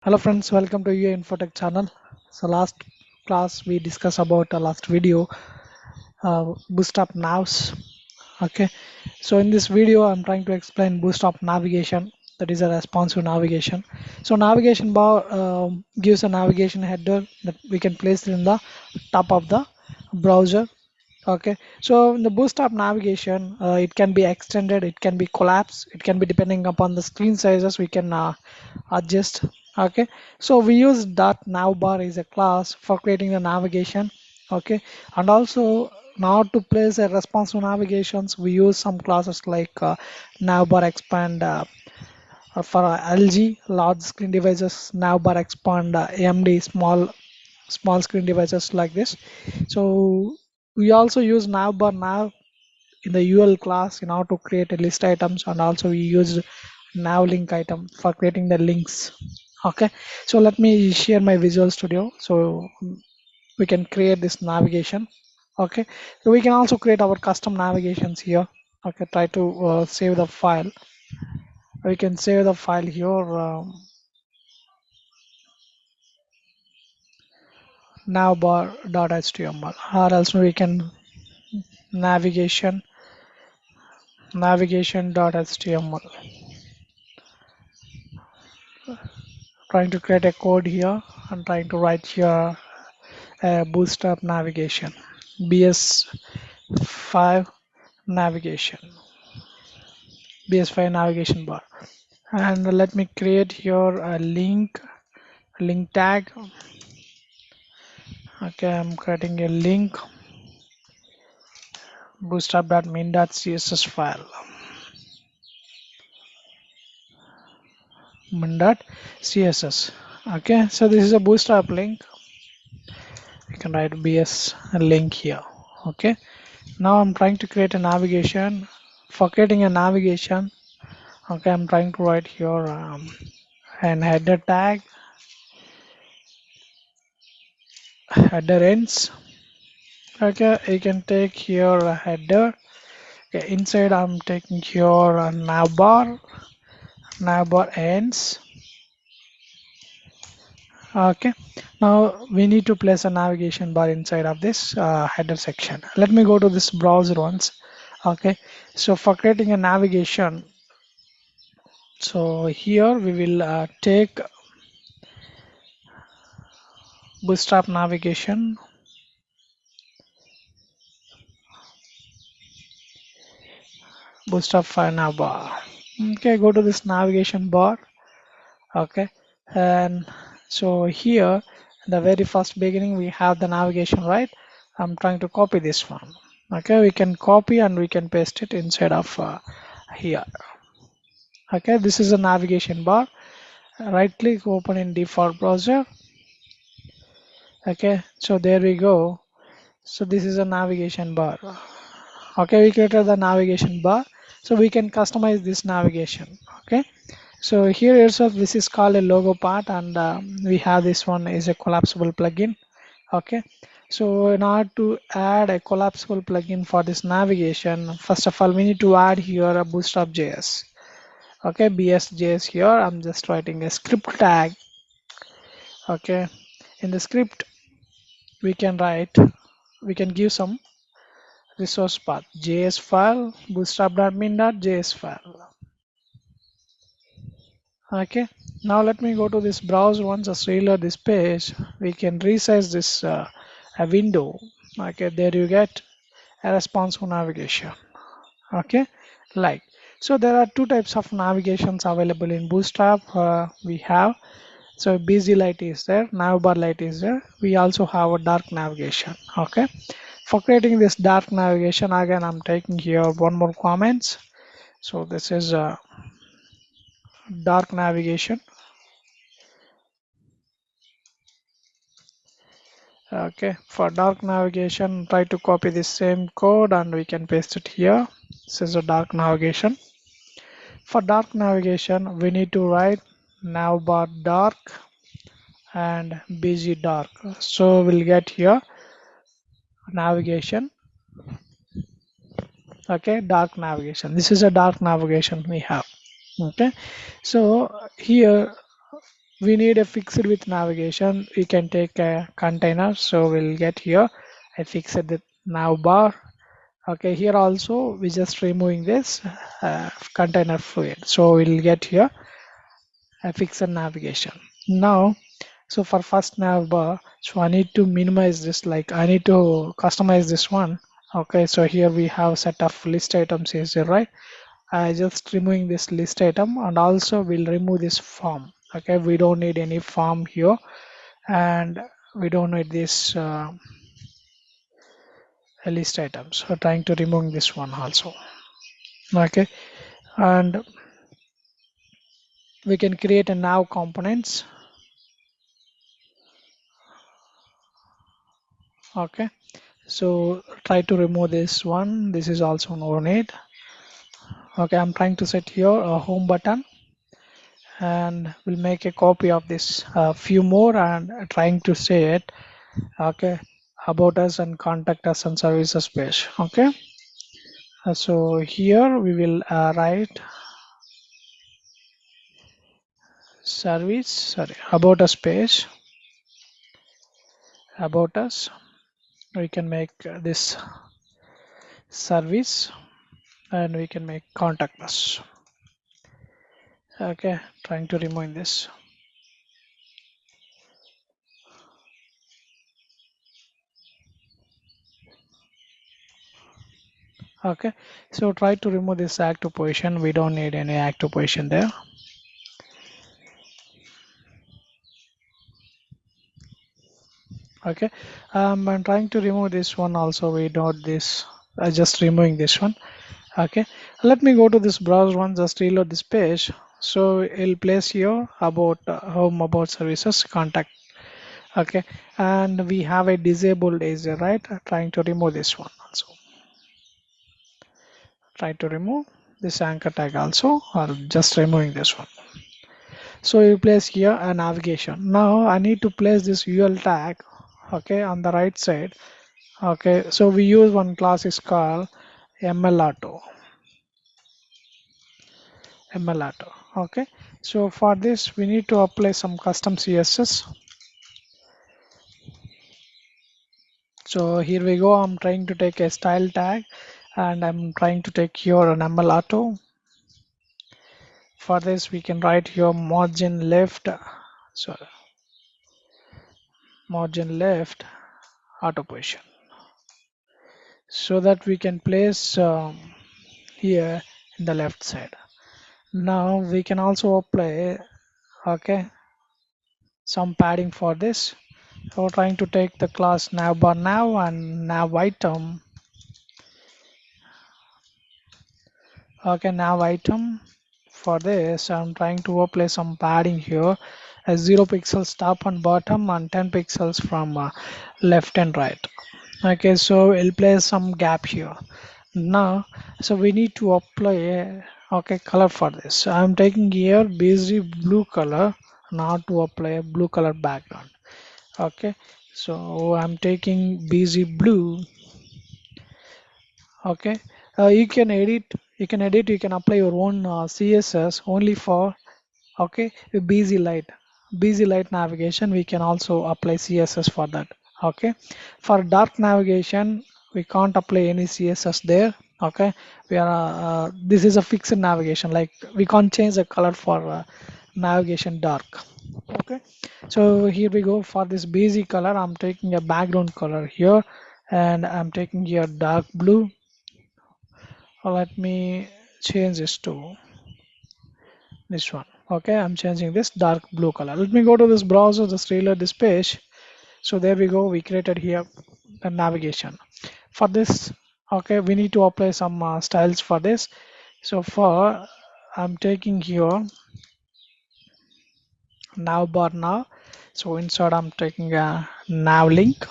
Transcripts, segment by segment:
Hello friends, welcome to your Infotech channel. So last class we discussed about last video Bootstrap navs. Okay, so in this video I'm trying to explain Bootstrap navigation, that is a responsive navigation. So navigation bar gives a navigation header that we can place it in the top of the browser. Okay, so in the Bootstrap navigation, it can be extended, it can be collapsed, it can be depending upon the screen sizes we can adjust. Okay, so we use dot navbar is a class for creating the navigation. Okay, and also now to place a responsive navigations we use some classes like navbar expand for LG large screen devices, navbar expand AMD small screen devices like this. So we also use navbar nav in the UL class in order to create a list items, and also we used nav link item for creating the links. Okay, so let me share my Visual Studio so we can create this navigation. Okay, so we can also create our custom navigations here. Okay, try to save the file. We can save the file here, navbar.html, or else we can navigation navigation.html. Trying to create a code here and trying to write here Bootstrap navigation, BS5 navigation, BS5 navigation bar. And let me create here a link tag. Okay, I'm creating a link bootstrap.min.css file, min.css. Okay, so this is a bootstrap link. You can write BS link here. Okay, now I'm trying to create a navigation. For creating a navigation, okay, I'm trying to write here an header tag, header ends. Okay, you can take here a header. Okay, inside I'm taking here a navbar ends. Okay, now we need to place a navigation bar inside of this header section. Let me go to this browser once. Okay, so for creating a navigation, so here we will take Bootstrap navigation. Bootstrap5 navbar. Okay, go to this navigation bar. Okay, and so here the very first beginning we have the navigation, right? I'm trying to copy this one. Okay, we can copy and we can paste it inside of here. Okay, this is a navigation bar. Right click, open in default browser. Okay, so there we go. So this is a navigation bar. Okay, we created the navigation bar, so we can customize this navigation. Okay, so here itself this is called a logo part, and we have this one is a collapsible plugin. Okay, so in order to add a collapsible plugin for this navigation, first of all we need to add here a Bootstrap.js. Okay, bs.js. Here I'm just writing a script tag. Okay, in the script we can give some resource path, js file, bootstrap.min.js file. Okay, now let me go to this browser. Once just reload this page, we can resize this a window. Okay, there you get a responsive navigation. Okay, like so there are two types of navigations available in Bootstrap. We have so busy light is there, navbar light is there. We also have a dark navigation. Okay, for creating this dark navigation, again I'm taking here one more comments. So this is dark navigation. Okay, for dark navigation, try to copy the same code and we can paste it here. This is a dark navigation. For dark navigation, we need to write navbar dark and busy dark. So we'll get here navigation. Okay, dark navigation. This is a dark navigation we have. Okay, so here we need a fixed with navigation. We can take a container, so we'll get here I fixed the nav bar. Okay, here also we just removing this container fluid, so we'll get here a fixed navigation. Now, so for first nav bar, so I need to minimize this, like I need to customize this one. Okay, so here we have set of list items is there, right? I just removing this list item, and also we'll remove this form. Okay, we don't need any form here, and we don't need this list items. So trying to remove this one also. Okay, and we can create a nav components. Okay, so try to remove this one. This is also no need. Okay, I'm trying to set here a home button, and we'll make a copy of this few more, and trying to say it. Okay, about us and contact us and services page. Okay, so here we will write service, sorry, about us page. About us, we can make this service, and we can make contact us. Okay, trying to remove this. Okay, so try to remove this active position. We don't need any active position there. Okay, I'm trying to remove this one also. We don't this. I just removing this one. Okay, let me go to this browser one, just reload this page. So it'll place here about home, about services, contact. Okay, and we have a disabled is right. Trying to remove this one also. Try to remove this anchor tag also, or just removing this one. So you place here a navigation. Now I need to place this UL tag, okay, on the right side. Okay, so we use one class is called ML auto. Okay, so for this we need to apply some custom CSS. So here we go. I'm trying to take a style tag, and I'm trying to take here an ML auto. For this we can write here margin left, so margin left auto position, so that we can place here in the left side. Now we can also apply, okay, some padding for this. So we're trying to take the class navbar nav and nav item. Okay, nav item. For this I'm trying to apply some padding here, as 0 pixels top and bottom and 10 pixels from left and right. Okay, so we'll place some gap here. Now, so we need to apply a okay color for this. So I'm taking here basic blue color, not to apply a blue color background. Okay, so I'm taking basic blue. Okay, you can apply your own CSS only for, okay, busy light, busy light navigation. We can also apply CSS for that. Okay, for dark navigation we can't apply any CSS there. Okay, we are this is a fixed navigation, like we can't change the color for navigation dark. Okay, so here we go. For this basic color I'm taking a background color here, and I'm taking here dark blue. Let me change this to this one. Okay, I'm changing this dark blue color. Let me go to this browser, just reload this page. So there we go, we created here the navigation. For this, okay, we need to apply some styles for this. So for I'm taking here nav bar now. So inside I'm taking a nav link,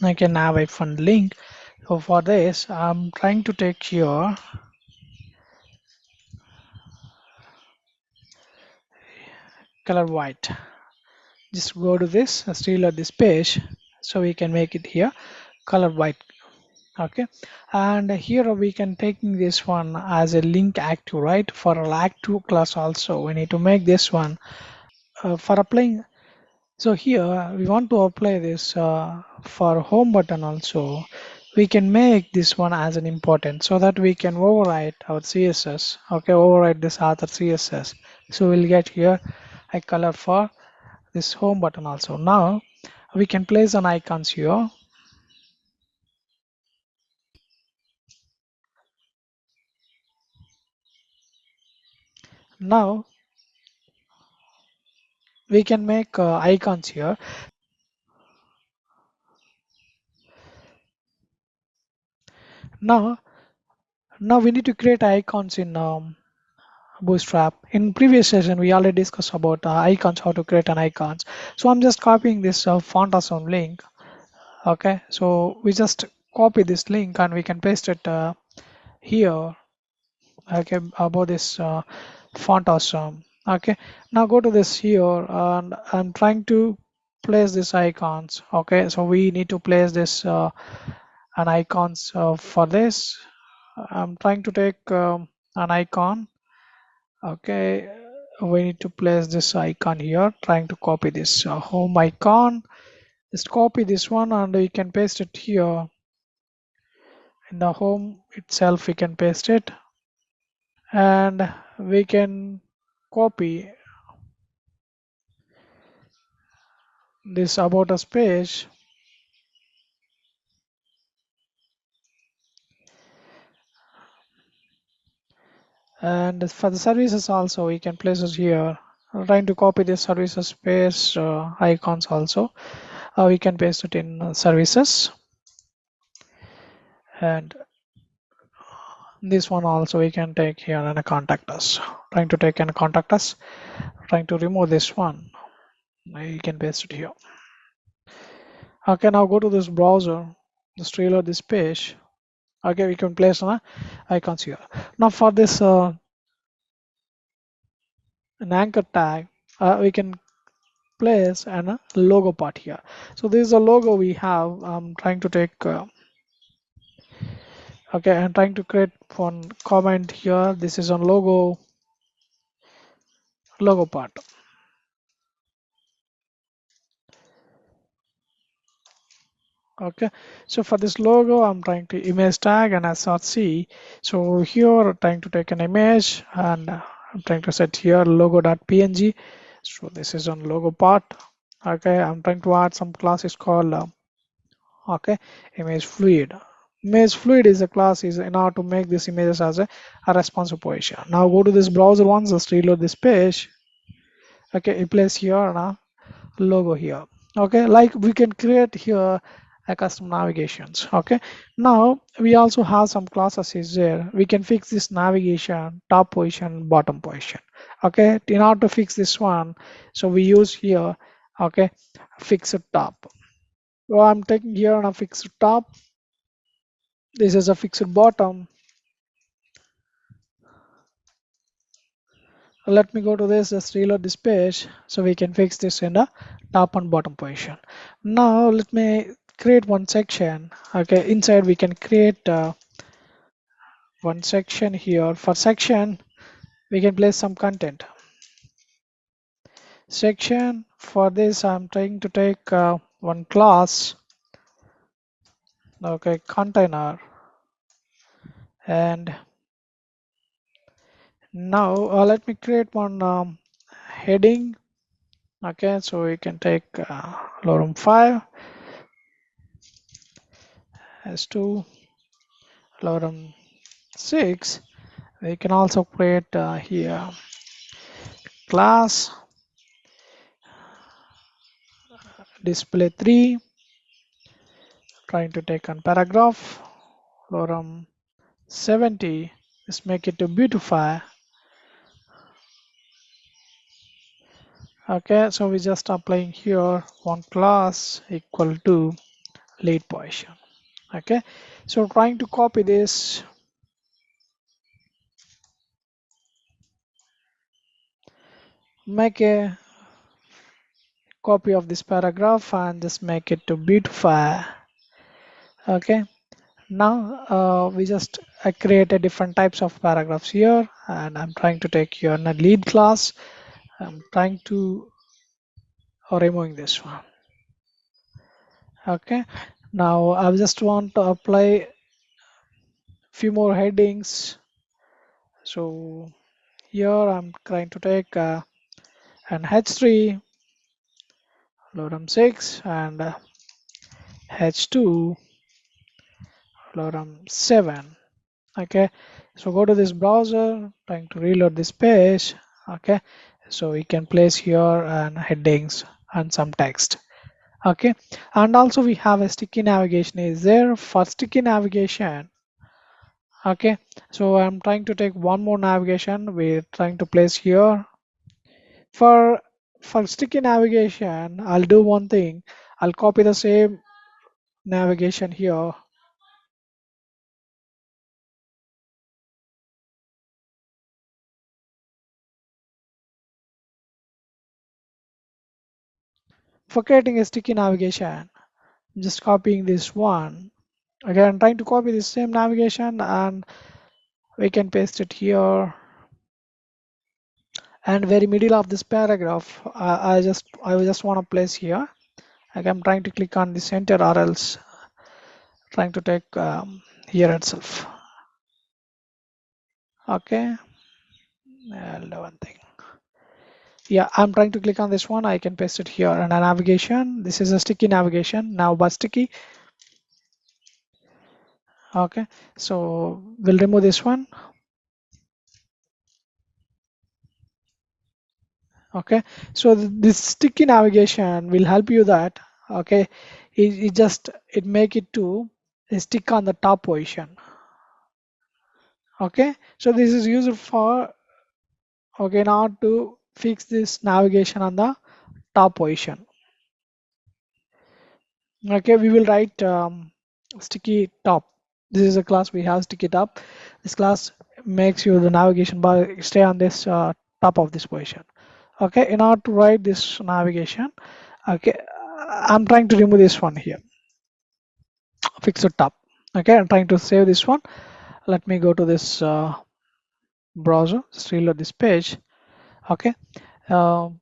like a nav hyphen link. So for this I'm trying to take here color white. Just go to this, reload this page, so we can make it here color white. Okay, and here we can taking this one as a link active, right? For active class also we need to make this one for applying, so here we want to apply this for home button also. We can make this one as an important so that we can override our CSS. Okay, override this other CSS. So we'll get here a color for this home button also. Now we can place an icons here. Now we can make icons here. Now, now we need to create icons in Bootstrap. In previous session, we already discussed about icons, how to create an icons. So I'm just copying this font awesome link. Okay, so we just copy this link and we can paste it here. Okay, about this font awesome. Okay, now go to this here and I'm trying to place this icons. Okay, so we need to place this an icons for this. I'm trying to take an icon. Okay, we need to place this icon here, trying to copy this home icon. Just copy this one and you can paste it here in the home itself. We can paste it and we can copy this about us page, and for the services also we can place it here. I'm trying to copy this services page icons also. We can paste it in services, and this one also we can take here and contact us. Trying to take and contact us, trying to remove this one. You can paste it here. Okay, now go to this browser, just reload this page. Okay, we can place icons here. Now for this an anchor tag, we can place an logo part here. So this is a logo we have. I'm trying to take okay, I'm trying to create one comment here. This is a logo part. Okay, so for this logo I'm trying to image tag and src. So here trying to take an image and I'm trying to set here logo.png. So this is on logo part. Okay, I'm trying to add some classes called okay, image fluid. Image fluid is a class is in order to make this images as a responsive position. Now go to this browser once, just reload this page. Okay, you place here now logo here. Okay, like we can create here a custom navigations. Okay, now we also have some classes is there. We can fix this navigation, top position, bottom position. Okay, in order to fix this one, so we use here okay, fixed top. So I'm taking here on a fixed top. This is a fixed bottom. Let me go to this, just reload this page so we can fix this in the top and bottom position. Now let me create one section. Okay, inside we can create one section here. For section we can place some content. Section, for this I'm trying to take one class, okay, container, and now let me create one heading. Okay, so we can take lorem 5 s2 lorem 6. We can also create here class display 3, trying to take on paragraph lorem 70. Let's make it to beautify. Okay, so we just applying here one class equal to lead position. Okay, so trying to copy this, make a copy of this paragraph and just make it to beautify. Okay, now we just create a different types of paragraphs here, and I'm trying to take here a lead class. I'm trying to or removing this one. Okay, now I just want to apply few more headings. So here I'm trying to take an H3, lorem 6, and H2, lorem 7. Okay, so go to this browser, trying to reload this page. Okay, so we can place here and headings and some text. Okay, and also we have a sticky navigation is there. For sticky navigation, okay, so I'm trying to take one more navigation. We're trying to place here for sticky navigation. I'll do one thing. I'll copy the same navigation here. For creating a sticky navigation, I'm just copying this one. Again, trying to copy the same navigation, and we can paste it here. And very middle of this paragraph, I just want to place here. Like I'm trying to click on the center, or else trying to take here itself. Okay, I'll do one thing. Yeah, I'm trying to click on this one. I can paste it here. And a navigation, this is a sticky navigation now, but sticky. Okay, so we'll remove this one. Okay, so this sticky navigation will help you that, okay, it make it to stick on the top position. Okay, so this is used for, okay, now to fix this navigation on the top position. Okay, we will write sticky top. This is a class we have, sticky top. This class makes you the navigation bar stay on this top of this position. Okay, in order to write this navigation, okay, I'm trying to remove this one here, fix the top. Okay, I'm trying to save this one. Let me go to this browser, just reload this page. Okay,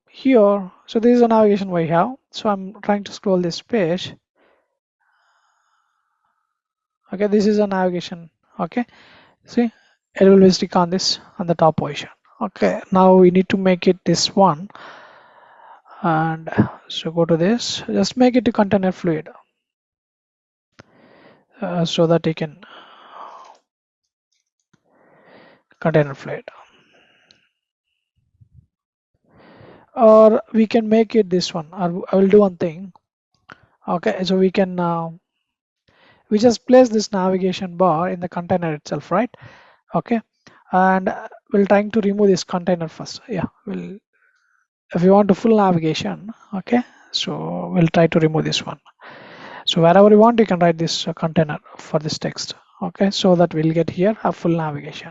here, so this is a navigation we have. So I'm trying to scroll this page. Okay, this is a navigation. Okay, see, it will be stick on this on the top position. Okay, now we need to make it this one, and so go to this, just make it to container fluid, so that you can container fluid, or we can make it this one, or I will do one thing. Okay, so we can we just place this navigation bar in the container itself, right? Okay, and we'll trying to remove this container first. Yeah, we'll, if you want to full navigation, okay, so we'll try to remove this one. So wherever you want, you can write this container for this text. Okay, so that we'll get here a full navigation.